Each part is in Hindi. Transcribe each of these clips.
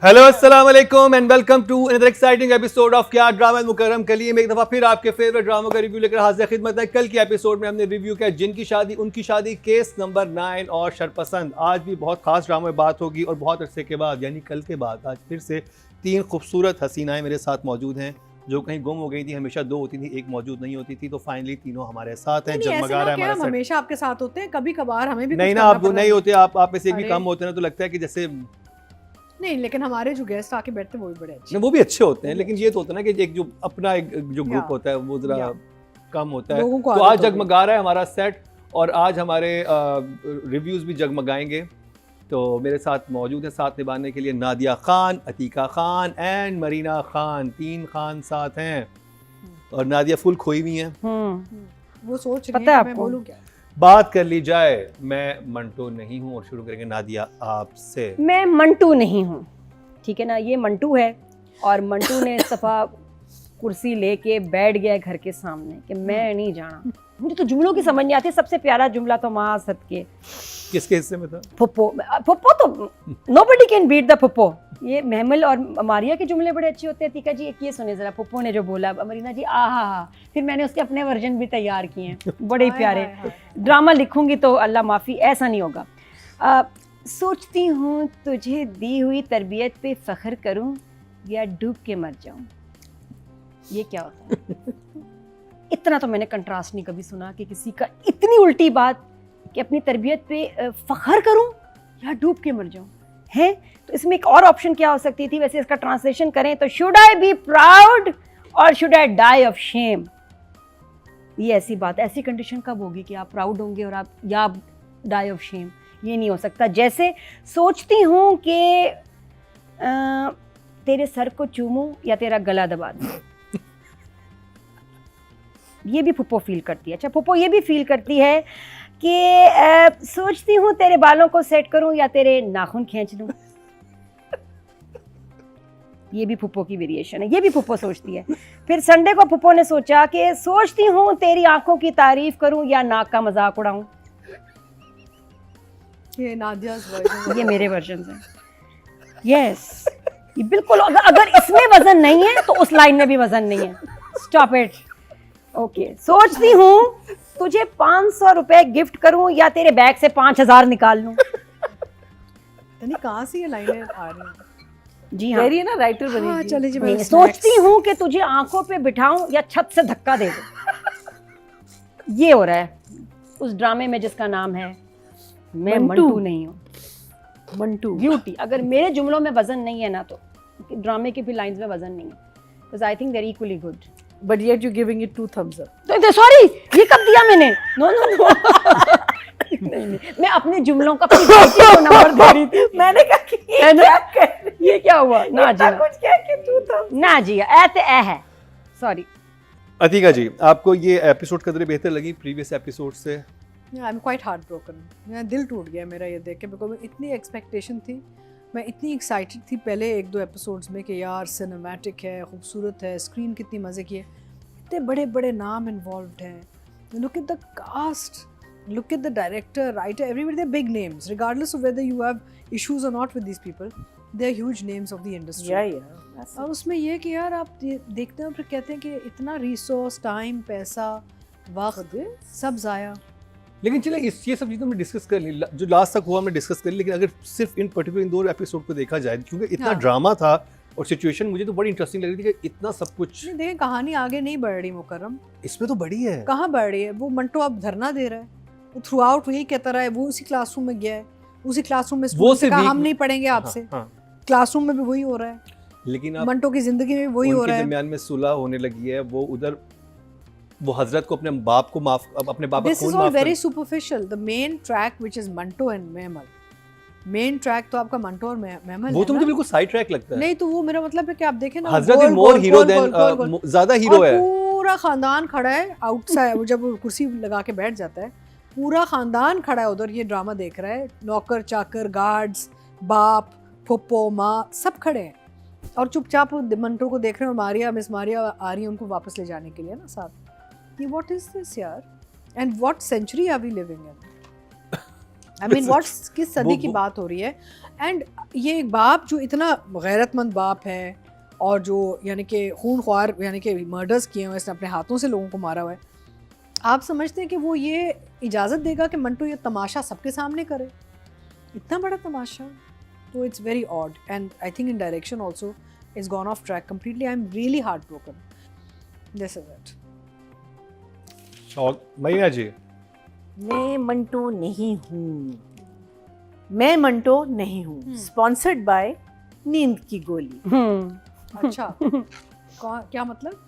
हेलो अस्सलाम वालेकुम and welcome to another exciting episode of क्या ड्रामा मुकर्रम कलीम। एक दफ़ा फिर आपके फेवरेट ड्रामा का रिव्यू लेकर हाजिर खिदमत है। कल के एपिसोड में हमने रिव्यू किया जिनकी शादी उनकी शादी, केस नंबर 9 और शरपसंद। आज भी बहुत खास ड्रामा में बात होगी और बहुत अरसे के बाद यानी कल के बाद आज फिर से 3 खूबसूरत हसीनाएं मेरे साथ मौजूद हैं जो कहीं गुम हो गई थी। हमेशा 2 होती थी, एक मौजूद नहीं होती थी, तो फाइनली तीनों हमारे साथ हैं। जगमगा रहा है हमारा सेट। हमेशा आपके साथ होते हैं, कभी कभार हमें भी नहीं ना, आप नहीं होते, आप में से एक भी कम होते हैं तो लगता है कि जैसे नहीं, लेकिन हमारे जो गेस्ट आके बैठते हैं वो भी बड़े अच्छे, वो भी अच्छे होते हैं, लेकिन ये तो होता है ना कि एक जो अपना एक जो ग्रुप होता है वो जरा कम होता है। तो आज जगमगा रहा है हमारा सेट और आज हमारे रिव्यूज भी जगमगाएंगे। तो मेरे साथ मौजूद है साथ निभाने के लिए नादिया खान, अतीका खान एंड मरीना खान। 3 खान साथ हैं और नादिया फुल खोई हुई हैं। वो सोच रही है मैं बोलूं क्या। बात कर ली जाए। मैं मंटू नहीं हूँ और शुरू करेंगे नादिया आपसे। मैं मंटू नहीं हूँ, ठीक है ना। ये मंटू है और मंटू ने सफ़ा कुर्सी लेके बैठ गया है घर के सामने कि मैं नहीं जाना। मुझे तो जुमलों की समझ नहीं आती। सबसे प्यारा जुमला तो माँ सदके किसके हिस्से में था? फुप्पो। फुप्पो तो नोबडी कैन बीट द फुप्पो। ये महमल और मारिया के जुमले बड़े अच्छे होते हैं। तीका जी एक ये सुने जरा, फुप्पो ने जो बोला, मरीना जी आहा। फिर मैंने उसके अपने वर्जन भी तैयार किए हैं, बड़े ही प्यारे। ड्रामा लिखूंगी तो अल्लाह माफ़ी, ऐसा नहीं होगा। सोचती हूँ तुझे दी हुई तरबियत पे फ़ख्र करूँ या डूब के मर जाऊँ। ये क्या होता है? इतना तो मैंने कंट्रास्ट नहीं कभी सुना कि किसी का इतनी उल्टी बात कि अपनी तरबियत पे फ़ख्र करूं या डूब के मर जाऊं है। तो इसमें एक और ऑप्शन क्या हो सकती थी? वैसे इसका ट्रांसलेशन करें तो शुड आई बी प्राउड और should I die of shame. ये ऐसी बात, ऐसी कंडीशन कब होगी कि आप प्राउड होंगे और आप या डाई ऑफ शेम? ये नहीं हो सकता। जैसे सोचती हूँ कि तेरे सर को चूमूं या तेरा गला दबा दूं। ये भी फुप्पो फील करती है। अच्छा, फुप्पो ये भी फील करती है कि सोचती हूँ तेरे बालों को सेट करूं या तेरे नाखून खींच लूं। ये भी फुप्पो की वेरिएशन है, ये भी फुप्पो सोचती है। फिर संडे को फुप्पो ने सोचा कि सोचती हूँ तेरी आंखों की तारीफ करूं या नाक का मजाक उड़ाऊं। ये नादिया's वर्जन, ये मेरे वर्जन हैं। यस, ये बिल्कुल। अगर इसमें वजन नहीं है तो उस लाइन में भी वजन नहीं है। Stop it. ओके, सोचती हूँ तुझे 500 रुपए गिफ्ट करूं या तेरे बैग से 5000 निकाल लूं। कहाँ से ये लाइनें आ रही हैं? जी हाँ, है ना, राइटर बनी। हाँ, चले जी। मैं सोचती हूँ कि तुझे आंखों पे बिठाऊं या छत से धक्का दे दूं। ये हो रहा है उस ड्रामे में जिसका नाम है मैं मंटू नहीं हूँ। मंटू ब्यूटी। अगर मेरे जुमलों में वजन नहीं है ना तो ड्रामे की भी लाइंस में वजन नहीं है, because I think they are equally good. But yet you giving it 2 thumbs up। तो सॉरी, ये कब दिया मैंने? No no no. नहीं, मैं अपने जुमलों का नंबर दे रही थी। मैंने कहा कि है ना? ये क्या हुआ? ना जी, कुछ क्या कि 2 thumbs। ना जी, ऐसे है। सॉरी। अतीका जी, आपको ये एपिसोड कदरे बेहतर लगी प्रीवियस एपिसोड से? I am quite heart broken. मेरा दिल टूट गया मेरा ये देख के, बिकॉज इतनी एक्सपेक्टेशन थी, मैं इतनी एक्साइटेड थी पहले 1-2 एपिसोड्स में कि यार सिनेमैटिक है, खूबसूरत है, स्क्रीन कितनी मज़े की है, इतने बड़े बड़े नाम इन्वॉल्व हैं। Look at the cast, look at the director, writer, everybody, they big names regardless of whether you have issues और not with these people, they are huge names of the industry. और उसमें ये कि यार आप देखते हैं फिर कहते हैं कि इतना रिसोर्स, टाइम, पैसा, वक्त सब ज़ाया। लेकिन चले ये सब चीज़ें हमने डिस्कस कर ली, जो लास्ट तक हुआ हमने डिस्कस कर ली। लेकिन अगर सिर्फ इन पर्टिकुलर इन 2 एपिसोड को देखा जाए, क्योंकि इतना ड्रामा था और सिचुएशन मुझे तो बड़ी इंटरेस्टिंग लग रही थी कि इतना सब कुछ। देखें कहानी आगे नहीं बढ़ रही मुकर्रम, इसमें तो बड़ी है। कहाँ बढ़ रही है? वो मंटो अब धरना दे रहा है, वो थ्रू आउट वही कहता रहा है, वो उसी क्लासरूम में गया है, उसी क्लासरूम में वो से हम नहीं पढ़ेंगे आपसे। क्लासरूम में भी वही हो रहा है, लेकिन मंटो की जिंदगी में वही हो रहा है। दरमियान में सुलह होने लगी है, वो उधर वो हजरत को अपने बाप को माफ, अपने बाप को This is all very superficial. The main track which is Manto and mammal, main track तो आपका मंटो और मेमल वो तो मुझे बिल्कुल साइड ट्रैक लगता है। नहीं तो वो मेरा मतलब है कि आप देखें ना, हजरत इज मोर हीरो देन, ज्यादा हीरो है। पूरा खानदान खड़ा है आउटसाइड, जब वो कुर्सी लगा के बैठ जाता है पूरा खानदान खड़ा है उधर, ये ड्रामा देख रहा है। नौकर चाकर, गार्ड्स, बाप, फुप्पो, माँ, सब खड़े हैं और चुपचाप मंटो को देख रहे हैं। और मारिया, मिस मारिया आ रही है उनको वापस ले जाने के लिए ना साथ। ये व्हाट इज दिस यार, and what century are we living in? I mean what's किस सदी की वो- बात हो रही है। एंड ये एक बाप जो इतना गैरतमंद बाप है और जो यानी कि खून ख्वार यानी कि मर्डर्स किए हुए इसने अपने हाथों से लोगों को मारा हुआ है, आप समझते हैं कि वो ये इजाज़त देगा कि मंटो ये तमाशा सबके सामने करे, इतना बड़ा तमाशा? तो it's very odd and I think in direction also is gone of track completely. I am really heart broken. This is it. और मैया जी मैं मंटो नहीं हूँ, मैं मंटो नहीं हूँ। स्पॉन्सर्ड बाय नींद की गोली। अच्छा क्या मतलब?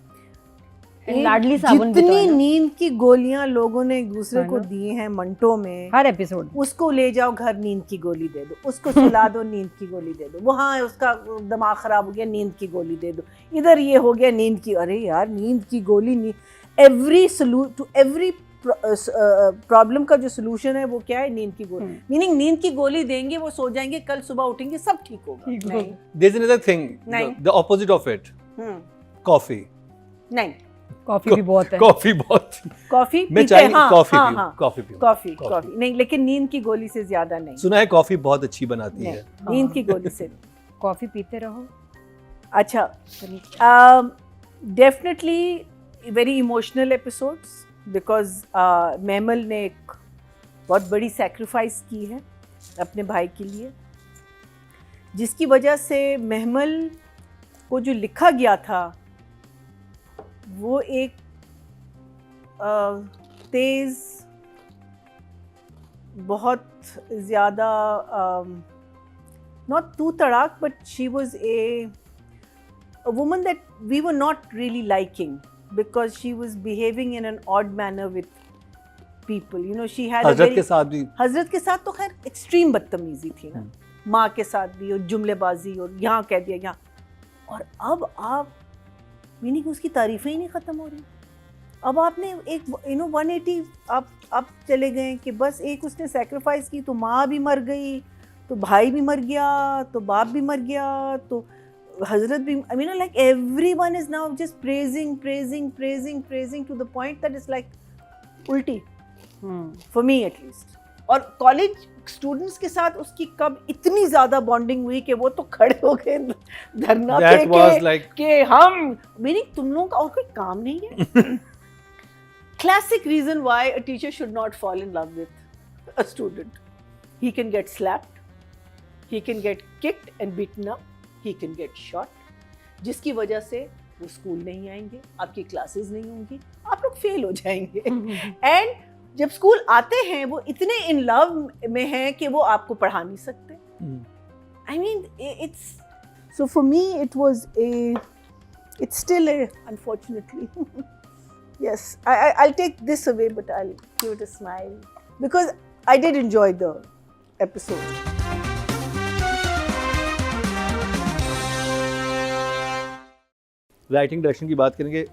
लाडली साबुन भी तो जितनी है ना? नींद की गोलियां लोगों ने एक दूसरे है को ना? दी हैं मंटो में, हर एपिसोड उसको ले जाओ घर, नींद की गोली दे दो, उसको सुला दो, नींद की गोली दे दो, वहाँ उसका दिमाग खराब हो गया, नींद की गोली दे दो, इधर ये हो गया नींद की, अरे यार नींद की गोली, एवरी टू एवरी प्रॉब्लम का जो सोल्यूशन है वो क्या है? नींद की गोली। मीनिंग नींद की गोली देंगे, वो सो जाएंगे, कल सुबह उठेंगे सब ठीक होगा। नहीं देयर इज अनदर थिंग, नहीं। The opposite of it, coffee. नहीं, कॉफी भी बहुत है। कॉफी बहुत, कॉफी मैं पीते चाहिए हाँ, कॉफी हाँ, पीऊं, हाँ, कॉफी पीऊं, कॉफी कॉफी नहीं, लेकिन नींद की गोली से ज्यादा नहीं। सुना है कॉफी बहुत अच्छी बनाती नहीं, है। नींद की गोली से। कॉफी पीते रहो। अच्छा, definitely very emotional episodes because mammal ने एक बहुत बड़ी सैक्रिफाइस की है अपने भाई के लिए, जिसकी वजह से महमल को जो लिखा गया था वो एक तेज़, बहुत ज़्यादा, not too तड़ाक, but she was a woman that we were not really liking because she was behaving in an odd manner with people. You know, she had a Hazrat very के साथ भी हजरत के साथ तो खैर एक्सट्रीम बदतमीजी थी ना, माँ के साथ भी, और जुमलेबाजी, और यहाँ कह दिया यहाँ, और अब आप मीनिंग उसकी तारीफें ही नहीं ख़त्म हो रही। अब आपने एक 180 आप चले गए कि बस एक उसने सेक्रीफाइस की तो माँ भी मर गई, तो भाई भी मर गया, तो बाप भी मर गया, तो हजरत भी, I mean like everyone is now just praising to the point that is like उल्टी, फॉर मी एटलीस्ट। और कॉलेज स्टूडेंट्स के साथ उसकी कब इतनी ज़्यादा बॉन्डिंग हुई कि वो तो खड़े हो गए धरना पे That was like- कि हम, मीनिंग तुम लोगों का और कोई काम नहीं है। Classic reason why a teacher should not fall in love with a student. He can get slapped, he can get kicked and beaten up, he can get shot, जिसकी वजह से वो स्कूल नहीं आएंगे, आपकी क्लासेस नहीं होंगी, आप लोग फेल हो जाएंगे। एंड जब स्कूल आते हैं वो इतने इन लव में हैं कि वो आपको पढ़ा नहीं सकते। I mean, it's so for me it's still a, unfortunately. Yes, I'll take this away, but I'll give it a smile because I did enjoy the episode. Writing direction की बात करेंगे।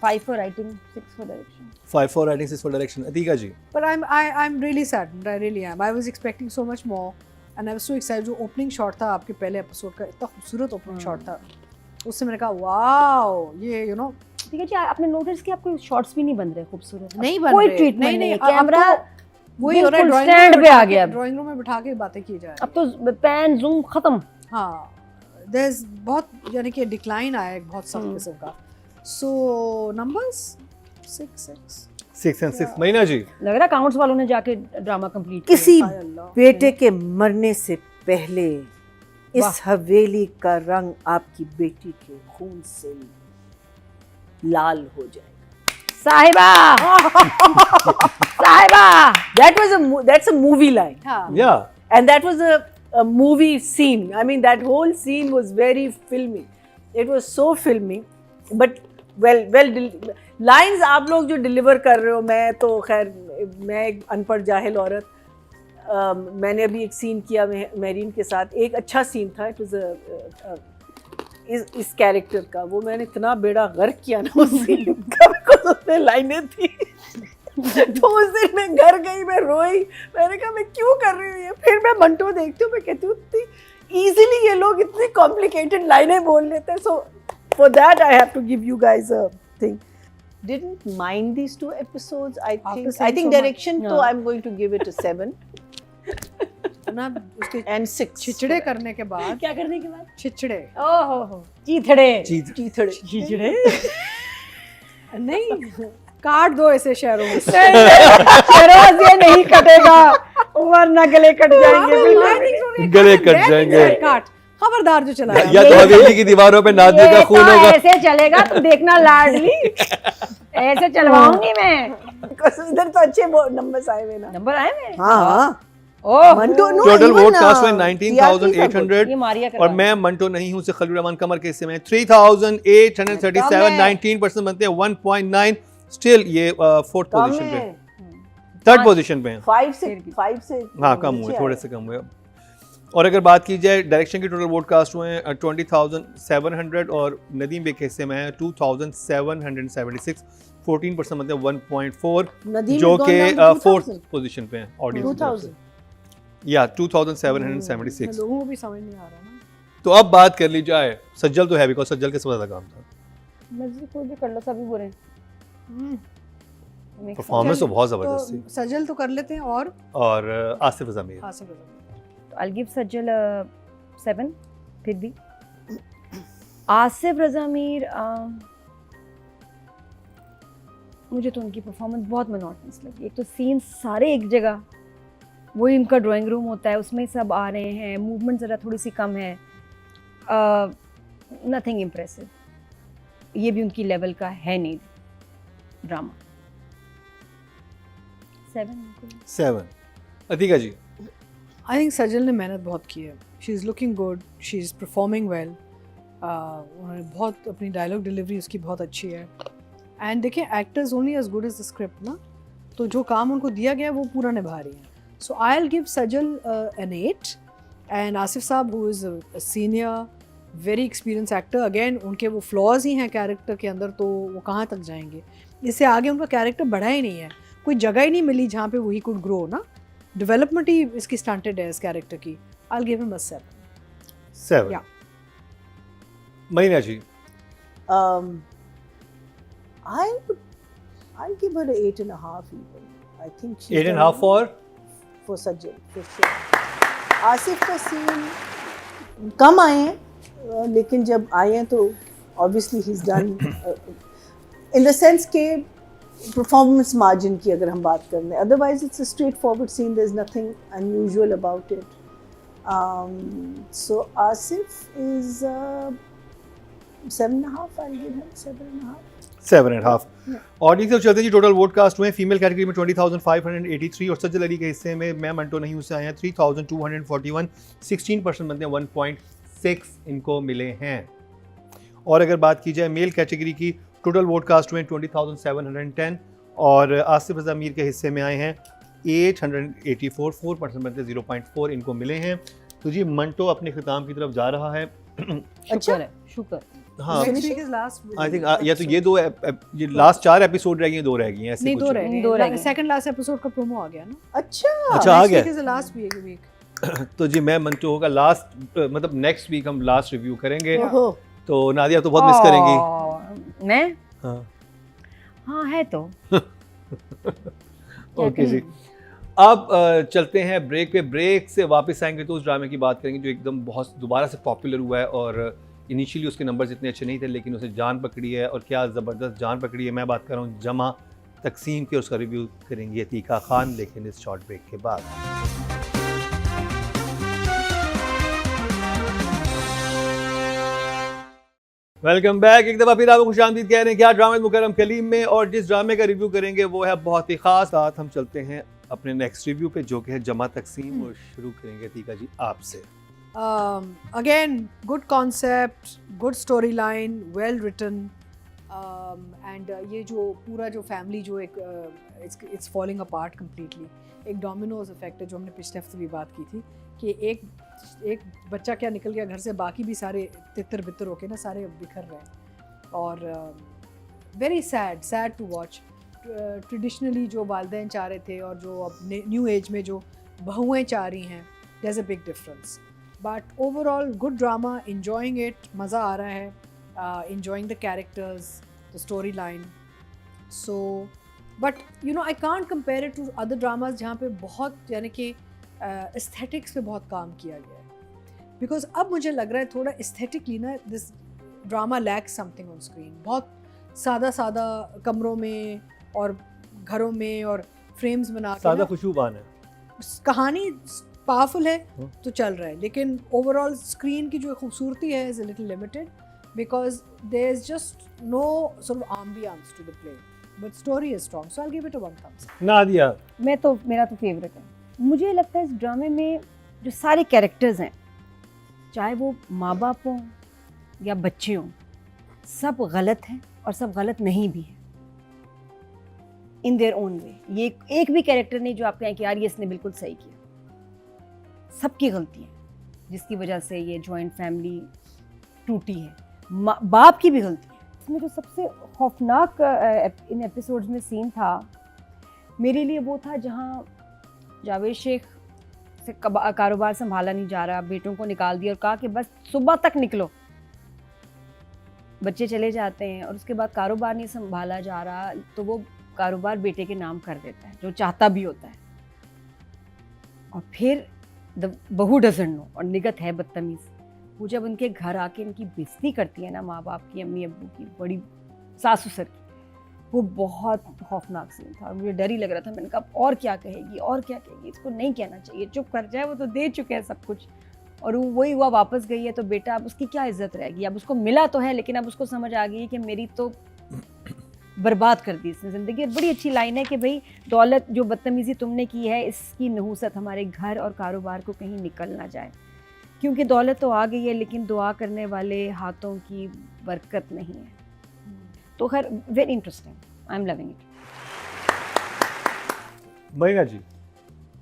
5 for writing, 6 for direction. 5 for writing, 6 for direction। Atika ji But I'm really saddened. I really am. I was expecting so much more, and I was so excited. जो opening shot था आपके पहले एपिसोड का, इतना खूबसूरत opening shot था, उससे मैंने कहा वाओ, ये you know ठीक है जी, आपने नोटिस किया आपको शॉट्स भी नहीं बन रहे खूबसूरत, नहीं बन कोई रहे। ट्रीटमेंट नहीं, अब कैमरा तो वही हो रहा है, बिल्कुल ड्राइंग stand पे आ गया अब। ड्राइंग रूम में बिठा के बातें की जा रही अब तो पैन जूम खत्म। हाँ, there's बहुत यानी कि डिक्लाइन आया है बहुत सब किस्म का। So numbers 6 and 6। महीना जी लग रहा अकाउंट्स वालों ने जाके ड्रामा कंप्लीट किसी हाय अल्लाह। बेटे के मरने से पहले इस हवेली का रंग आपकी बेटी के खून से लाल हो जाएगा। साहिबा साहिबा That's a movie line. हाँ, या And that was a movie scene. I mean, that whole scene was very filmy. It was so filmy, but well, lines आप लोग जो deliver कर रहे हो, मैं तो खैर, मैं एक अनपढ़ जाहिल औरत, मैंने अभी एक सीन किया मेरीन के साथ, एक अच्छा सीन था, इट वाज इस कैरेक्टर का, वो मैंने इतना बेड़ा गर्क किया ना उस सीन का, बिकॉज़ उसमें लाइनें थी। तो उस दिन मैं घर गई, मैं रोई, मैंने कहा मैं क्यों कर रही हूँ ये। फिर मैं मंटो देखती हूँ, मैं कहती हूँ इतनी ईजिली ये लोग इतनी कॉम्प्लिकेटेड लाइनें बोल लेते हैं। So for that I have to give you guys a thing. Didn't mind these 2 episodes. I think saying so much. direction, Yeah. so I'm going to give it a 7. ना उसके And 6 छिचड़े करने के बाद, क्या करने के बाद? छिचड़े ओहो हो, चीथड़े चीथड़े चीथड़े नहीं, काट दो ऐसे शहरों में। शहरों से नहीं कटेगा, वरना गले कट जाएंगे बिल्कुल। गले कट जाएंगे। काट, खबरदार जो चला या तो हवेली की दीवारों पे नादिया का ये खून तो होगा। ऐसे चलेगा, तुम देखना लाडली, ऐसे चलवाऊंगी मैं। इधर तो अच्छे नंबर्स आए हुए ना। नंबर आए मेरे? हाँ ओह, मंटो नो टोटल वोट कास्ट हुए ये 19,800 मारिया और करवा मैं मंटो नहीं हूं से खलील रहमान कमर के हिस्से में 3,837, 19% बनते हैं 1.9। स्टिल ये फोर्थ कम पोजीशन पे, है थर्ड पोजीशन पे हैं। 5 से हाँ कम हुए, थोड़े से कम हुए। और अगर बात की जाए डायरेक्शन के टोटल वोट कास्ट हुए हैं 20,700 और नदीम बेग के हिस्से में है 2,776, 14% बनते हैं 1.4, नदीम जो has कि gone down to fourth 2000. Position पे हैं ऑडियंस 2000 या 2,776। लोगों को भी समझ नहीं आ रहा ना। तो अब बात कर ली जाए, सज्जल तो है बिकॉज सज्जल के सबसे ज्यादा काम था। मर्जी कोई भी कर लो, सभी बुरे हैं। परफॉर्मेंस तो बहुत तो जबरदस्त थी। सजल तो कर लेते हैं और आसिफ रज़ा मीर, आसिफ रज़ा। I'll give सज्जल 7 फिर भी। आसिफ रज़ा मीर मुझे तो उनकी परफॉर्मेंस बहुत मोनोटनस लगी। एक तो सीन सारे एक जगह, वही उनका ड्राइंग रूम होता है, उसमें सब आ रहे हैं, मूवमेंट ज़रा थोड़ी सी कम है, नथिंग इम्प्रेसिव। ये भी उनकी लेवल का है नहीं drama. 7। Atiqa ji, I think Sajal ने मेहनत बहुत की है। She is looking good, she is performing well. उन्होंने बहुत अपनी डायलॉग डिलीवरी उसकी बहुत अच्छी है। एंड देखिए, actors only as good as the script ना, तो जो काम उनको दिया गया वो पूरा निभा रही हैं। So I will give Sajal an 8 and Asif sahab who is a senior very experience actor, again उनके वो फ्लॉज ही हैं कैरेक्टर के अंदर, तो वो कहाँ तक जाएंगे। इससे आगे उनका कैरेक्टर बढ़ा ही नहीं है, कोई जगह ही नहीं मिली जहाँ पे वही कुड ग्रो ना। डेवलपमेंट ही इसकी स्टंटेड है इस कैरेक्टर की। I will give him a 7। Yeah. Marina ji, I'll give her an 8.5 even. I think she's 8.5 for Sajjal for sure. Asif का सीन कम आए हैं, लेकिन जब आए हैं तो obviously he's done in the sense के performance margin की अगर हम बात कर लें, otherwise it's a straightforward scene, there's nothing unusual about it. So Asif is 7.5. I'll give him 7.5. 7.5। Audience से चलते जी टोटल वोट कास्ट हुए फीमेल कैटेगरी में 20,583 और सज्जल अली के हिस्से में मैं मंटो नहीं हूं से आए हैं 3,241, 16% बनते हैं 1.6 इनको मिले हैं। और अगर बात की जाए मेल कैटेगरी की, टोटल वोट कास्ट हुए 20,710 और आसिफ रज़ा मीर के हिस्से में आए हैं 884, 4% बनते 0.4 इनको मिले हैं। तो जी मंटो अपने खिताम की तरफ जा रहा है। शुक्र है, शुक्र। हाँ Next week is last week. I think या तो ये ये लास्ट 4 एपिसोड रह गई हैं, 2 रह गई हैं ऐसे नहीं, कुछ। 2 रह गए। दो रह गए। सेकंड लास्ट एपिसोड का प्रोमो आ गया ना। अच्छा अच्छा आ Next गया। week is the last week. तो जी मैं मंटो होगा लास्ट, मतलब नेक्स्ट वीक हम लास्ट रिव्यू करेंगे। ओहो तो नादिया तो बहुत मिस करेंगी। मैं हाँ हाँ है तो ओके जी। अब चलते हैं ब्रेक पे। ब्रेक से वापस आएंगे तो उस ड्रामे की बात करेंगे जो एकदम बहुत दोबारा से पॉपुलर हुआ है और इनिशियली उसके नंबर्स इतने अच्छे नहीं थे लेकिन उसे जान पकड़ी है और क्या ज़बरदस्त जान पकड़ी है। मैं बात कर रहा हूँ जमा तकसीम की, उसका रिव्यू करेंगे अतीका खान, लेकिन इस शॉर्ट ब्रेक के बाद। Welcome back. एक दफ़ा फिर आपको खुशामदीद कह रहे हैं क्या ड्रामा मुकर्रम कलीम में, और जिस ड्रामे का रिव्यू करेंगे वो है बहुत ही ख़ास। साथ हम चलते हैं अपने नेक्स्ट रिव्यू पे जो कि है जमा तकसीम, और शुरू करेंगे अतीका जी आपसे। Again, good concept, good storyline, well written, and ये जो पूरा जो फैमिली जो एक it's falling apart completely, एक डोमिनोज इफेक्ट है जो हमने पिछले हफ्ते भी बात की थी कि एक बच्चा क्या निकल गया घर से, बाकी भी सारे तितर बितर होके ना सारे बिखर रहे हैं। और very sad to watch. Traditionally जो वालिदैन चाह रहे थे और जो अब न्यू एज में जो बहुएँ चाह रही हैं, there is a big difference. But overall good drama, enjoying it, मज़ा आ रहा है, enjoying the characters, the storyline. So but you know I can't compare it to other dramas जहाँ पे बहुत यानी कि एस्थेटिक्स पे बहुत काम किया गया है, बिकॉज अब मुझे लग रहा है थोड़ा एस्थेटिकली ना this drama lakhs something on screen. बहुत सादा सादा कमरों में और घरों में और फ्रेम्स बना के सादा ना, खुशबूबान है. कहानी पावरफुल है हाँ. तो चल रहा है, लेकिन ओवरऑल स्क्रीन की जो खूबसूरती है is a little limited because there is just no sort of ambiance to the play, but story is strong, so I will give it a 1 thumbs up. Nadia. मेरा तो फेवरेट है. मुझे लगता है इस ड्रामे में जो सारे कैरेक्टर्स हैं, चाहे वो माँ बाप हों या बच्चे हों, सब गलत हैं और सब गलत नहीं भी हैं इन देयर ओन वे. ये एक भी कैरेक्टर नहीं जो आप कहें कि यार ये इसने बिल्कुल सही किया. सबकी गलती है जिसकी वजह से ये जॉइंट फैमिली टूटी है. बाप की भी गलती है. इसमें जो सबसे खौफनाक इन एपिसोड्स में सीन था मेरे लिए वो था जहाँ जावेद शेख से कारोबार संभाला नहीं जा रहा, बेटों को निकाल दिया और कहा कि बस सुबह तक निकलो. बच्चे चले जाते हैं और उसके बाद कारोबार नहीं संभाला जा रहा तो वो कारोबार बेटे के नाम कर देता है जो चाहता भी होता है. और फिर बहू डजंट नो और निगत है बदतमीज़. वो जब उनके घर आके इनकी बेइज्जती करती है ना माँ बाप की, अम्मी अब्बू की, बड़ी सास ससुर की, वो बहुत खौफनाक सीन था. मुझे डर ही लग रहा था. मैंने कहा और क्या कहेगी और क्या कहेगी, इसको नहीं कहना चाहिए, चुप कर जाए, वो तो दे चुके हैं सब कुछ. और वो वही हुआ, वापस गई है तो बेटा अब उसकी क्या इज्जत रहेगी. अब उसको मिला तो है लेकिन अब उसको समझ आ गई कि मेरी तो बर्बाद कर दी इसने ज़िंदगी. बड़ी अच्छी लाइन है कि भाई दौलत जो बदतमीज़ी तुमने की है इसकी नहूसत हमारे घर और कारोबार को कहीं निकल ना जाए, क्योंकि दौलत तो आ गई है लेकिन दुआ करने वाले हाथों की बरकत नहीं है. तो खैर very interesting, I am loving it. Marina ji.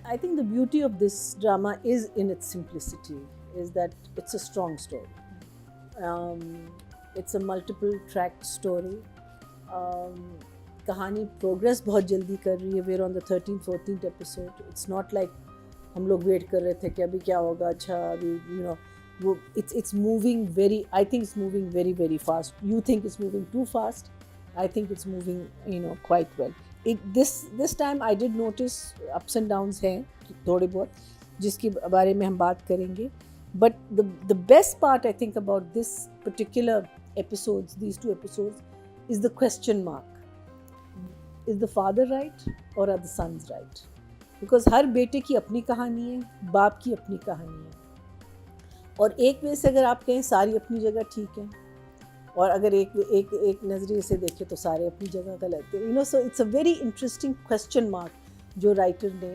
I think the beauty of this drama is in its simplicity, is that it's a strong story. It's a multiple tracked story. कहानी प्रोग्रेस बहुत जल्दी कर रही है. We're on the 13th-14th episode. It's not like हम लोग वेट कर रहे थे कि अभी क्या होगा. अच्छा अभी वो it's moving very. I think it's moving very very fast. You think it's moving too fast. I think it's moving quite well. This time I did notice ups and downs हैं थोड़े बहुत, जिसके बारे में हम बात करेंगे. But the best part I think about this particular episodes, these 2 episodes, is the question mark. Is the father right or are the sons right? Because हर बेटे की अपनी कहानी है, बाप की अपनी कहानी है. और एक वे से अगर आप कहें सारी अपनी जगह ठीक है, और अगर एक नज़रिए से देखें तो सारे अपनी जगह गलत है. So it's a very interesting question mark जो राइटर ने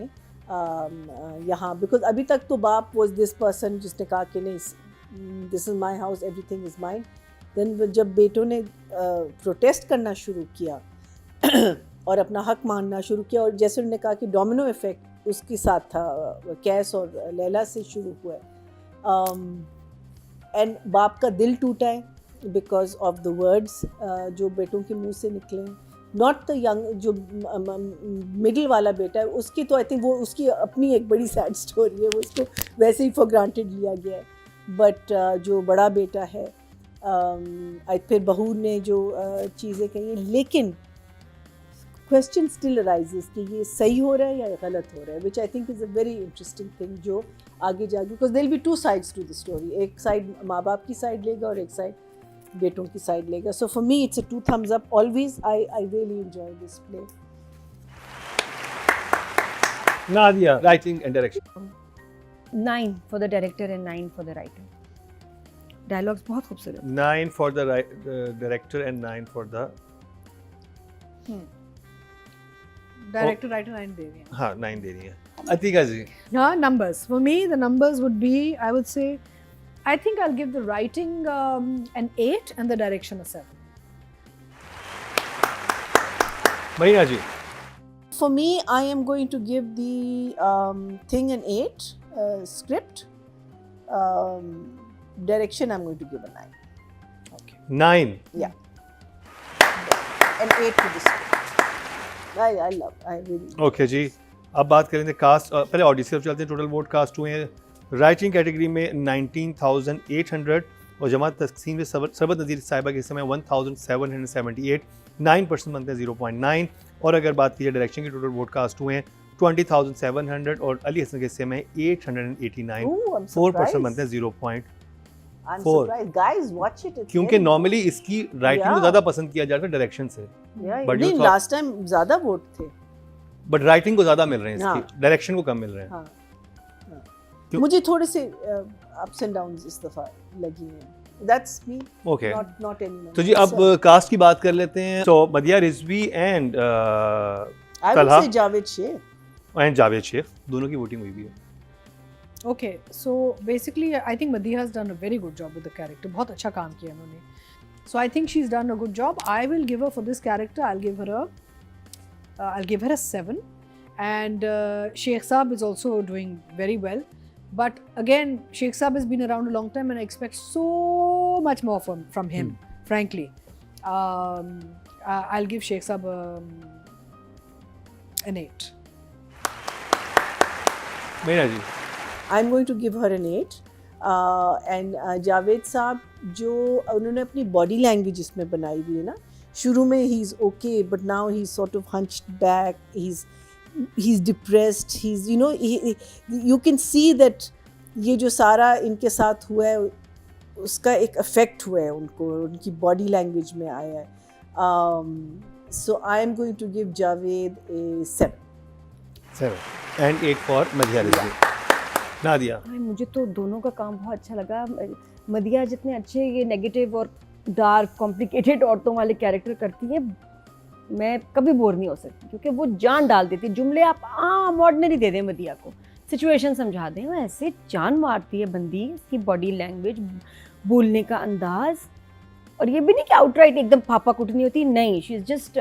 यहाँ, बिकॉज अभी तक तो बाप वॉज दिस पर्सन जिसने कहा कि नहीं this is my house, everything is mine. Then जब बेटों ने प्रोटेस्ट करना शुरू किया और अपना हक मांगना शुरू किया, और जैसे उन्होंने कहा कि डोमिनो इफेक्ट उसके साथ था, कैस और लैला से शुरू हुआ है. एंड बाप का दिल टूटा है बिकॉज ऑफ द वर्ड्स जो बेटों के मुंह से निकले. नॉट द यंग, जो मिडिल वाला बेटा है उसकी तो आई थिंक वो उसकी अपनी एक बड़ी सैड स्टोरी है, वो उसको वैसे ही फॉर ग्रांटेड लिया गया है. बट जो बड़ा बेटा है, फिर बहू ने जो चीज़ें कही हैं, लेकिन क्वेश्चन स्टिल अराइजेस कि ये सही हो रहा है या गलत हो रहा है, which I think is a very interesting thing जो आगे जाके, because there will be 2 sides to the story. एक साइड माँ बाप की साइड लेगा और एक साइड बेटों की साइड लेगा. So for me it's a 2 thumbs up always. I really enjoy this play. Nadia. Writing and direction. 9 for the director and 9 for the writer. Dialogues बहुत खूबसूरत. 9 for the director and 9 for the. Director writer 9 दे रही हैं. हाँ 9 दे रही है. अतिका जी. हाँ, numbers. For me, the numbers would be, I would say, I think I'll give the writing an 8 and the direction a 7. Marina ji. For me, I am going to give the thing an 8. Script, direction, I'm going to give a 9. Okay. 9. Yeah. An 8 to the script. I really. Okay ji. अब बात करेंगे कास्ट. पहले ऑडियंस की तरफ चलते हैं. टोटल वोट कास्ट हुए हैं राइटिंग कैटेगरी में 19,800 और जमात तकसीम में सरबत नज़ीर साहिबा के समय 1,778. 9% बनते हैं 0.9. और अगर बात की जाए डायरेक्शन की टोटल वोट कास्ट हुए हैं 20,700 और अली हसन के हिस्से में 889। Ooh, I'm 4% surprised. बनते हैं 0.4। I'm surprised. Guys, watch it. It's क्योंकि very नॉर्मली इसकी राइटिंग को Yeah. ज़्यादा पसंद किया जाता है डायरेक्शन से, good. Yeah, but you नहीं, thought- last time ज़्यादा वोट थे. बट राइटिंग को ज़्यादा मिल रहे हैं हाँ। इसकी, डायरेक्शन को कम मिल रहे हैं। हाँ. क्यों? मुझे थोड़े से ups and downs इस दफा लगी हैं. That's me. Okay Not anyone. तो जी अब कास्ट की बात कर लेते हैं। तो Madiha Rizvi and I would Talha say Javed Sheikh. Javed Sheikh दोनों की वोटिंग हुई भी है। Okay, so basically, I think Madhiya has done a very good job with the character. बहुत अच्छा काम किया उन्होंने. So I think she's done a good job. I will give her for this character. I'll give her a 7. And Sheikh Saab is also doing very well. But again, Sheikh Saab has been around a long time, and I expect so much more from him. Frankly, I'll give Sheikh Saab an 8. Meena ji I'm going to give her an 8. And Javed साहब जो उन्होंने अपनी बॉडी लैंग्वेज इसमें बनाई हुई है ना, शुरू में he is okay but now he is sort of hunched back, he is depressed, he is you can see that ये जो सारा इनके साथ हुआ है उसका एक इफेक्ट हुआ है उनको, उनकी बॉडी लैंग्वेज में आया है. So I am going to give Javed a 7. 7 and 8 for Madiha Rizvi. Nadia हाँ, मुझे तो दोनों का काम बहुत अच्छा लगा। मदिया जितने अच्छे ये नेगेटिव और डार्क कॉम्प्लिकेटेड औरतों वाले कैरेक्टर करती है, मैं कभी बोर नहीं हो सकती, क्योंकि वो जान डाल देती है। जुमले आप आम ऑर्डिनरी दे दें मदिया को, सिचुएशन समझा दें, वो ऐसे जान मारती है बंदी। इसकी बॉडी लैंग्वेज, बोलने का अंदाज, और ये भी नहीं कि आउटराइट एकदम पापा कुटनी होती, नहीं, शी इज़ जस्ट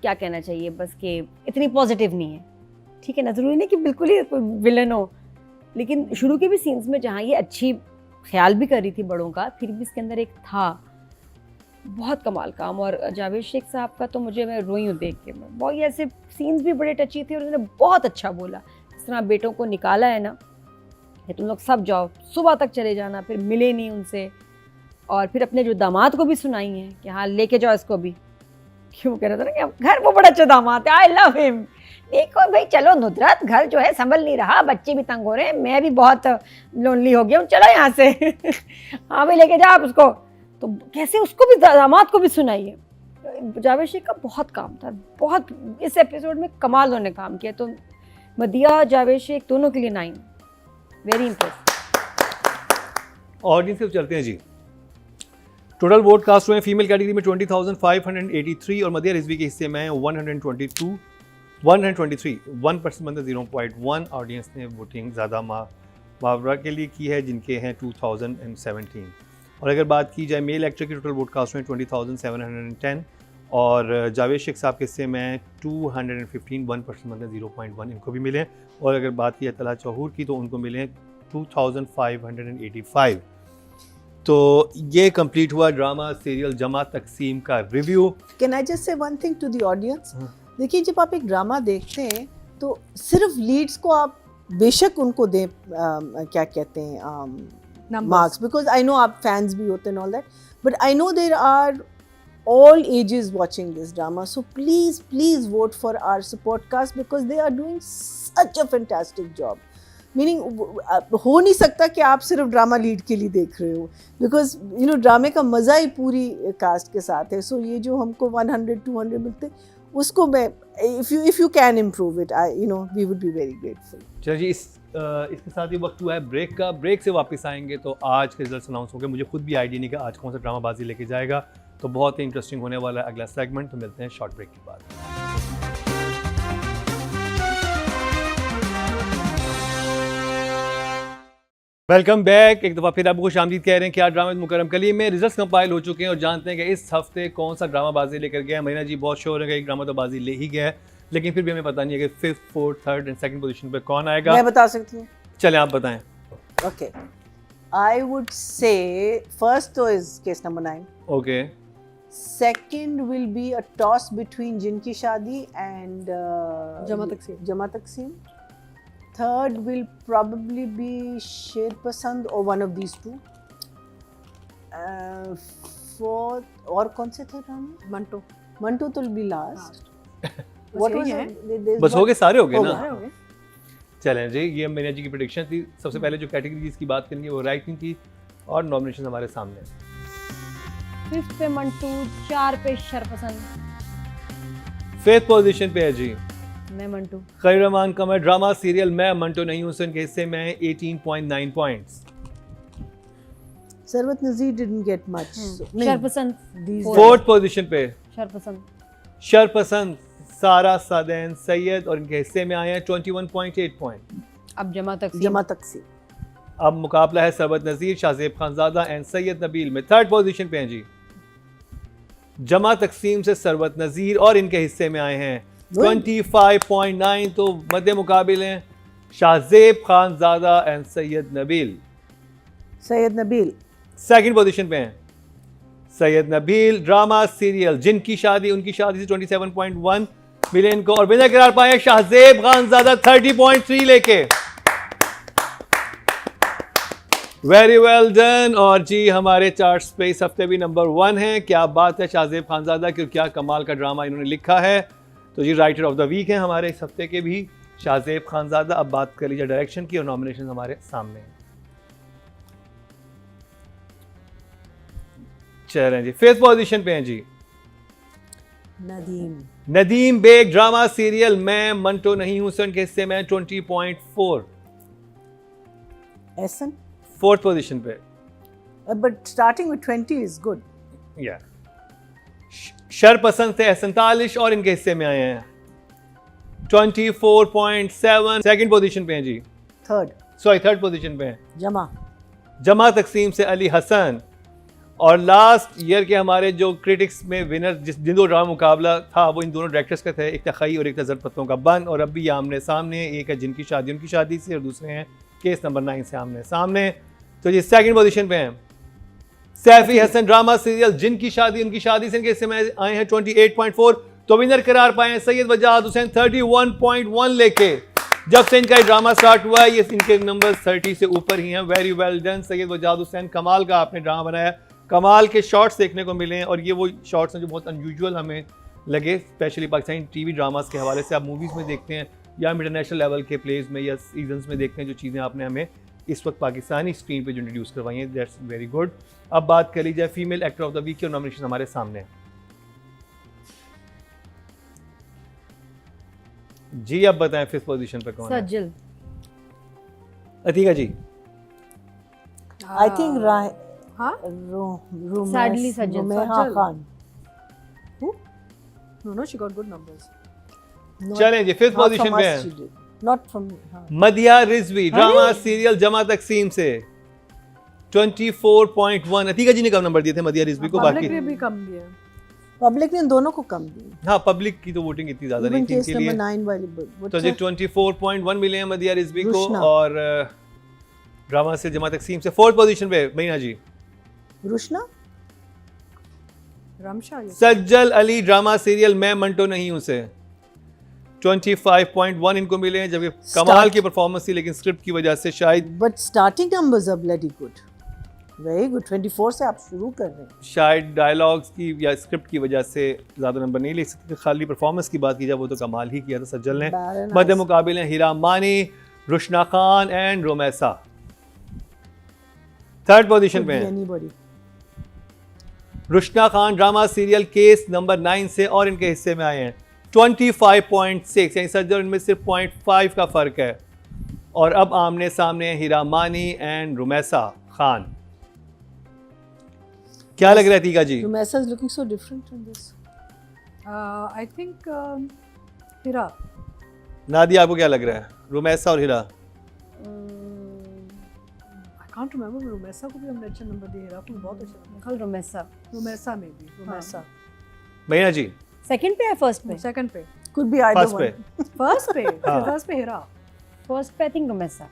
क्या कहना चाहिए बस कि इतनी पॉजिटिव नहीं है, ठीक है ना, ज़रूरी नहीं कि बिल्कुल ही विलन हो, लेकिन शुरू के भी सीन्स में जहाँ ये अच्छी ख्याल भी कर रही थी बड़ों का, फिर भी इसके अंदर एक था बहुत कमाल काम। और जावेद शेख साहब का तो मैं रोई हूँ देख के, मैं बहुत, ये ऐसे सीन्स भी बड़े टची थे और उन्होंने बहुत अच्छा बोला। इस तरह बेटों को निकाला है ना कि तुम लोग सब जाओ, सुबह तक चले जाना, फिर मिले नहीं उनसे, और फिर अपने जो दामाद को भी सुनाई है कि हाँ लेके जाओ इसको भी, क्यों कह रहा था ना कि घर वो बड़ा अच्छा दामाद है, आई लव हिम। देखो भाई चलो नुदरत, घर जो है संभल नहीं रहा, बच्चे भी तंग हो रहे हैं, मैं भी बहुत लोनली हो गया हूँ, चलो यहाँ से हाँ भाई लेके जाओ आप उसको। तो कैसे उसको भी दामाद को भी सुनाइए। जावेद शेख का बहुत काम था, बहुत इस एपिसोड में कमाल उन्होंने काम किया। तो मदिया जावेद शेख दोनों के लिए 9, वेरी इम्प्रेसिव। ऑडियंस से चलते हैं जी। टोटल वोट कास्ट हुए हैं फीमेल कैटेगरी में 20,583 और मदिया रिजवी के हिस्से में 123 1% बनते 0.1। ऑडियंस ने वोटिंग ज़्यादा मावरा के लिए की है जिनके हैं 2017। और अगर बात की जाए मेल एक्टर की टोटल वोट कास्ट हुए 20,710 और जावेद शेख साहब के हिस्से में 215 1% बनते 0.1 इनको भी मिले। और अगर बात की जाए तलहा चौहूर की तो उनको मिले 2,585। तो ये कंप्लीट हुआ ड्रामा सीरियल जमा तकसीम का review. Can I just say one thing to the audience, देखिए जब आप एक ड्रामा देखते हैं तो सिर्फ लीड्स को आप बेशक उनको दें क्या कहते हैं मार्क्स, बिकॉज आई नो आप फैंस भी होते हैं all that, but I know there are all ages watching this drama, so please vote for our support cast because they are doing such a fantastic job. Meaning हो नहीं सकता कि आप सिर्फ ड्रामा लीड के लिए देख रहे हो, बिकॉज यू नो ड्रामे का मज़ा ही पूरी कास्ट के साथ है। सो ये जो हमको 100-200 मिलते उसको मैं if you can improve it, I you know we would be very grateful. चलो जी, इसके साथ ही वक्त हुआ है ब्रेक का। ब्रेक से वापस आएंगे तो आज के रिजल्ट अनाउंस हो गए। मुझे खुद भी आइडिया नहीं कि आज कौन सा ड्रामाबाजी लेके जाएगा, तो बहुत ही इंटरेस्टिंग होने वाला है अगला सेगमेंट। तो मिलते हैं शॉर्ट ब्रेक के बाद। Welcome back. एक दफ़ा फिर आपको खुश आमदीद कह रहे हैं कि आज ड्रामा मुकरम कली में रिजल्ट्स कंपाइल हो चुके हैं और जानते हैं कि इस हफ्ते कौन सा ड्रामाबाजी लेकर गया है। मरीना जी बहुत श्योर है कि एक ड्रामा तो बाजी ले ही गया है, लेकिन फिर भी हमें पता नहीं है कि 5th, 4th, 3rd and 2nd position पे कौन आएगा। मैं बता सकती हूँ, चलें आप बताएं। Okay, I would say first तो is case number 9, okay, second will be a toss between जिनकी शादी and जमा तकसीम। Third will probably be शेर पसंद or one of these two. Fourth और कौन से थे ड्रामे? मंटो मंटो तो will be last. What यही was है। it? बस हो गए, सारे हो गए हो ना। सारे हो गए। चलें जी, ये मीना जी की प्रेडिक्शन थी। सबसे पहले जो कैटेगरी जिसकी बात करेंगे वो राइटिंग की, और नॉमिनेशन हमारे सामने है। 5th पे मंटू, 4 पे शरपसंद, 5th पोजीशन पे है जी मैं मंटू। खैर रहमान कमर ड्रामा सीरियल मैं मंटो नहीं हूं, के हिस्से में 18.9 points. Sarwat Nazir didn't get much. So, नहीं, शरपसंद, these 4th पोजीशन पे शरपसंद, शरपसंद, सारा सादैन सैयद, और इनके हिस्से में आए हैं 21.8 पॉइंट। अब जमा तक जमा तकसीम। अब मुकाबला है सरबत नज़ीर, शाहजेब खानजादा एंड सैयद नबील में। 3rd पोजीशन पे हैं जी जमा तकसीम से सरबत नज़ीर, और इनके हिस्से में आए हैं 25.9। तो मध्य मुकाबिल हैं Shahzeb Khanzada and Syed Nabeel. Syed Nabeel 2nd position पे हैं सैयद नबील ड्रामा सीरियल जिनकी शादी उनकी शादी से 27.1 मिलियन को, और विनर करार पाए शाहजेब खानजादा 30.3 लेके। Very well done. और जी हमारे चार्ट्स पे इस हफ्ते भी नंबर 1 है। क्या बात है शाहजेब खानजादा की, क्या कमाल का ड्रामा इन्होंने लिखा है। तो जी राइटर ऑफ द वीक है हमारे इस हफ्ते के भी शाहजेब खानजादा। अब बात कर लीजिए डायरेक्शन की, और नॉमिनेशन हमारे सामने हैं। चलें जी 5th पोजीशन पे हैं जी नदीम बेग ड्रामा सीरियल मैं मंटो नहीं हूं, के हिस्से में 20.4। एहसन 4th पोजीशन पे but starting with 20 is good. या शरपसंद से एहसन तालिश, और इनके हिस्से में आए हैं 24.7। 2nd पोजीशन पे हैं जी थर्ड पोजीशन पे हैं जमा तकसीम से अली हसन, और लास्ट ईयर के हमारे जो क्रिटिक्स में विनर जिन दो ड्रामा मुकाबला था वो इन दोनों डायरेक्टर्स का था, एक था खई और एक था ज़रपत्तों का बंद। और अब भी ये आमने सामने, एक है जिनकी शादी उनकी शादी से, और दूसरे हैं केस नंबर 9 से आमने सामने। तो जी 2nd पोजीशन पे हैं सैफी हसन ड्रामा सीरियल जिनकी शादी उनकी शादी से, इनके हिस्से में आए हैं 28.4। तो विनर करार पाए हैं सैयद वजाहत हुसैन 31.1 लेके। जब से इनका ड्रामा स्टार्ट हुआ है ये इनके नंबर 30 से ऊपर ही हैं। वेरी वेल डन सैयद वजाहत हुसैन, कमाल का आपने ड्रामा बनाया, कमाल के शॉट्स देखने को मिले हैं, और ये वो शॉट्स हैं जो बहुत अनयूजुअल हमें लगे, स्पेशली पाकिस्तानी टीवी ड्रामास के हवाले से। आप मूवीज़ में देखते हैं या इंटरनेशनल लेवल के प्लेज में या सीजन्स में देखते हैं, जो चीज़ें आपने हमें इस वक्त पाकिस्तानी स्क्रीन पे जो इंट्रोड्यूस करवाई हैं, दैट्स वेरी गुड। अब बात कर लीजिए female actor of the week की, नॉमिनेशन हमारे सामने है जी। अब बताएं 5th पोजीशन पे कौन है? सज्जल, अतीका जी। I think हाँ Sadly Sajjal. Rumeha Khan. no she got good numbers. चलें जी 5th पोजीशन पे है Not from me. हाँ. मदिया रिजवी ड्रामा सीरियल जमा तकसीम से 24.1। अतीका जी ने कम नंबर दिए थे मदिया रिजवी को, पब्लिक बाकी ने भी कम दिया। पब्लिक ने दोनों को कम दी। हाँ पब्लिक की तो वोटिंग इतनी ज्यादा नहीं थी केस इनके लिए। नंबर 9 वाली तो जी 24.1 मिले हैं मदिया रिजवी को, रुशना। और ड्रामा से जमा तकसीम से 4th पोजीशन पे मीना जी रुशना रमशा सज्जल अली ड्रामा सीरियल मैं मंटो नहीं हूं से 25.1 इनको मिले हैं, जबकि कमाल की परफॉर्मेंस थी, लेकिन स्क्रिप्ट की वजह से शायद but starting numbers are bloody good, very good. 24 से आप शुरू कर रहे हैं। शायद डायलॉग्स की या स्क्रिप्ट की वजह से ज़्यादा नंबर नहीं ले सकते, खाली परफॉर्मेंस की बात की जाए वो तो कमाल ही किया था सज्जल ने। Very मध्य nice. मुकाबले हैं Hira Mani, Rushna Khan and Romaisa. 3rd position पे हैं Anybody. Rushna Khan drama serial case number 9 से, और इनके हिस्से में आए हैं 25.6, यानी सज्जल इनमें सिर्फ 0.5 का फ़र्क है। और अब आमने सामने हैं हीरा मानी एंड रुमैसा खान। क्या लग रहा है तीका जी? Rumesa is looking so different in this. I think हिरा। नादिया आपको क्या लग रहा है रुमैसा और हीरा? I can't remember, रुमैसा को भी हमने अच्छा नंबर दिया, हिरा को भी बहुत अच्छा नंबर। कल रोमेसा रुमैसा में भी रुमैसा भैया जी सेकंड पे है फर्स्ट पे? सेकंड पे, Could be either first one. पे। फर्स्ट पे हाँ। फर्स्ट पे हिरा। फर्स्ट पे आई थिंक रोमेसा।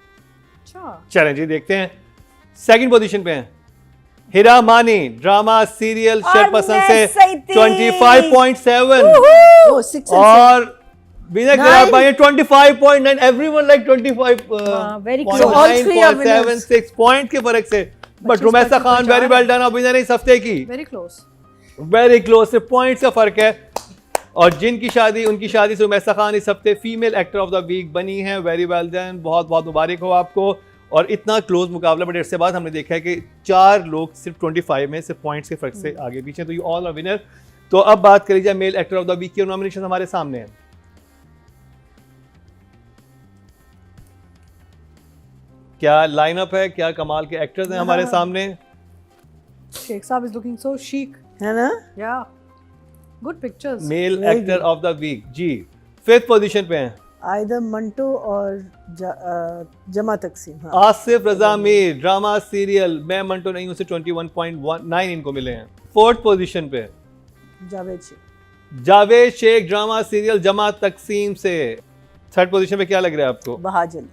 अच्छा चलें जी देखते हैं 2nd पोजीशन पे हैं हीरा मानी ड्रामा सीरियल और शेरपसंद मैं से सही थी। 25.7, Oh, 6 and 7. और विनर करा Nine. पाए 25.9। एवरीवन लाइक 25 हाँ, very point close. All nine, three are point seven, winners. 6 point के फर्क से। बट पच्चीस रुमैसा पच्चीस खान वेरी पचास। वेल डन, विनर इस हफ्ते की। Very close. वेरी क्लोज से पॉइंट्स का फर्क है। और जिनकी शादी उनकी शादी से रुमैसा खान इस हफ्ते female actor of the week बनी है। वेरी वेल डन, बहुत बहुत मुबारक हो आपको। और इतना क्लोज मुकाबला, बट इससे बाद हमने देखा है कि 4 लोग सिर्फ 25 में सिर्फ पॉइंट्स के फर्क से आगे पीछे, तो यू ऑल आर विनर। तो अब बात करी जाए male actor of the week की, नॉमिनेशन हमारे सामने है। क्या लाइनअप है, क्या कमाल के एक्टर्स हैं हमारे सामने। शेख साहब इज लुकिंग सो chic. है ना? Yeah. Good pictures. Male actor of the week जी 5th पोजीशन पे हैं आइदर मंटो और जमा तकसीम। हाँ। आसिफ रजा मीर, ड्रामा सीरियल मैं मंटो नहीं हूं से 21.9 इनको मिले हैं। 4th पोजीशन पे जावेद शेख। जावेद शेख, ड्रामा सीरियल जमा तकसीम से। 3rd पोजीशन पे क्या लग रहा है आपको? बहाज अली।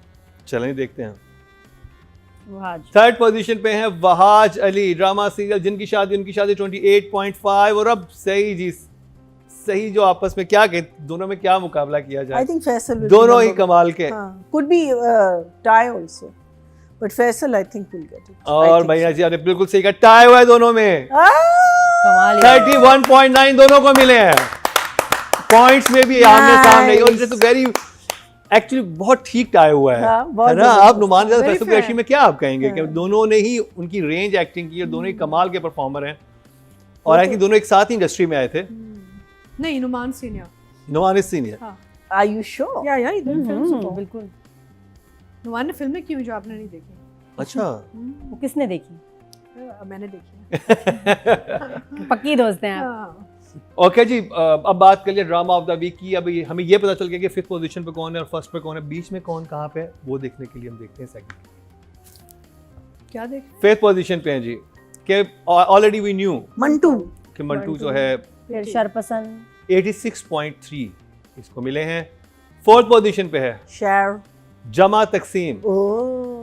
चलें देखते हैं। वाह 3rd पोजीशन पे है वहाज अली, ड्रामा सीरियल जिनकी शादी उनकी शादी 28.5। और अब सही जी, सही जो आपस में क्या कहते, दोनों में क्या मुकाबला किया आई जाए, थिंक फैसल दोनों ही कमाल के। Could be tie also, but Faisal I think will get it. और भैया जी आपने बिल्कुल सही कहा, टाई हुआ है दोनों में। कमाल है। 31.9 दोनों को मिले हैं। पॉइंट्स में भी आमने सामने, और ये तो वेरी एक्चुअली बहुत ठीक टाई हुआ है। हाँ, बहुत है ना? जबरदस्त। आप नुमान ज़्यादा Very फैसल fair. कुरैशी में क्या आप कहेंगे कि दोनों ने ही उनकी रेंज एक्टिंग की और दोनों ही कमाल के परफॉर्मर हैं। और आई थिंक दोनों एक साथ ही इंडस्ट्री में आए थे। नहीं, नुमान सीनियर. नुमान इस सीनियर। हाँ. Are you sure? या इधर फिल्म बिल्कुल। नुमान ने फिल्में की हुई जो आपने नहीं देखी. अच्छा वो किसने देखी? मैंने देखी है. पक्की दोस्त हैं आप। हाँ. ओके जी, अब बात कर लिया ड्रामा ऑफ द वीक की। अभी हमें ये पता चल गया कि 5th पोजीशन पे कौन है और 1st पे कौन है, बीच में कौन कहाँ पे है, वो देखने के लिए हम देखते हैं सेकंड। क्या देख? 5th पोजीशन पे हैं जी कि ऑलरेडी वी न्यू मंटू। कि मंटू जो है फिर शरपसंद 86.3 इसको मिले हैं। 4th पोजीशन पे है शेर। जमा तकसीम ओह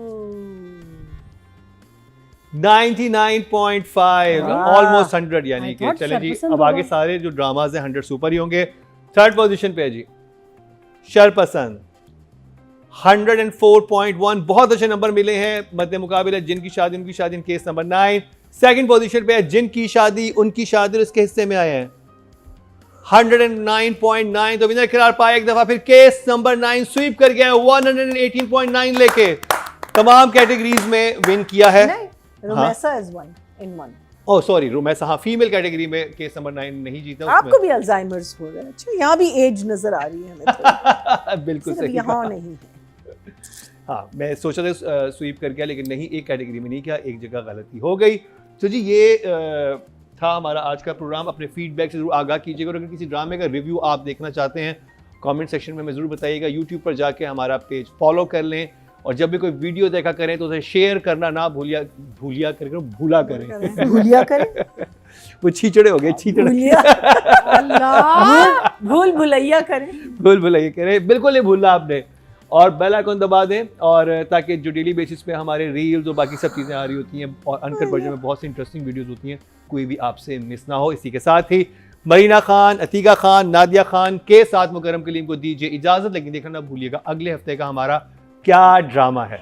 99.5, ऑलमोस्ट 100, यानी I कि thought चले जी शरपसंद अब आगे होगा। सारे जो ड्रामाज हैं 100 सुपर ही होंगे। 3rd पोजीशन पे है जी शरपसंद 104.1, बहुत अच्छे नंबर मिले हैं। मध्य मुकाबले जिनकी शादी उनकी शादी केस नंबर 9। 2nd पोजीशन पे है जिनकी शादी उनकी शादी और इसके हिस्से में आए हैं 109.9। तो विनर करार पाया एक दफा फिर केस नंबर 9 स्वीप कर गया 118.9 लेके तमाम कैटेगरीज में विन किया है। Romesa is one in one. Oh sorry Romesa, हाँ फीमेल कैटेगरी में केस नंबर 9 नहीं जीता उसमें। आपको भी अल्जाइमर्स हो रहा है। अच्छा यहाँ भी एज नजर आ रही है हमें थोड़ी। बिल्कुल सिर्फ सही यहाँ कहा। नहीं है। हाँ मैं सोचा था स्वीप कर गया लेकिन नहीं, एक कैटेगरी में नहीं किया, एक जगह गलती हो गई। तो जी ये था हमारा आज का प्रोग्राम। अपने फीडबैक से जरूर आगाह कीजिएगा और अगर किसी ड्रामे का रिव्यू आप देखना चाहते हैं कमेंट सेक्शन में हमें ज़रूर बताइएगा। यूट्यूब पर जाके हमारा पेज फॉलो कर लें और जब भी कोई वीडियो देखा करें तो उसे शेयर करना ना भूलिया भूलिया करें भूलिया करें। वो छीचड़े हो गए, छीचड़े भूलिया अल्लाह. भूल भुलैया करें। भूल भुलैया करें, बिल्कुल नहीं भूलना आपने। और बेल आइकन दबा दें और ताकि जो डेली बेसिस पे हमारे रील्स और बाकी सब चीज़ें आ रही होती हैं और अनकट वर्जन में बहुत सी इंटरेस्टिंग वीडियोस होती हैं, कोई भी आपसे मिस ना हो। इसी के साथ ही मरीना खान, अतीका खान, नादिया खान के साथ मुकरम कलीम को दीजिए इजाज़त, लेकिन देखना ना भूलिएगा अगले हफ्ते का हमारा क्या ड्रामा है।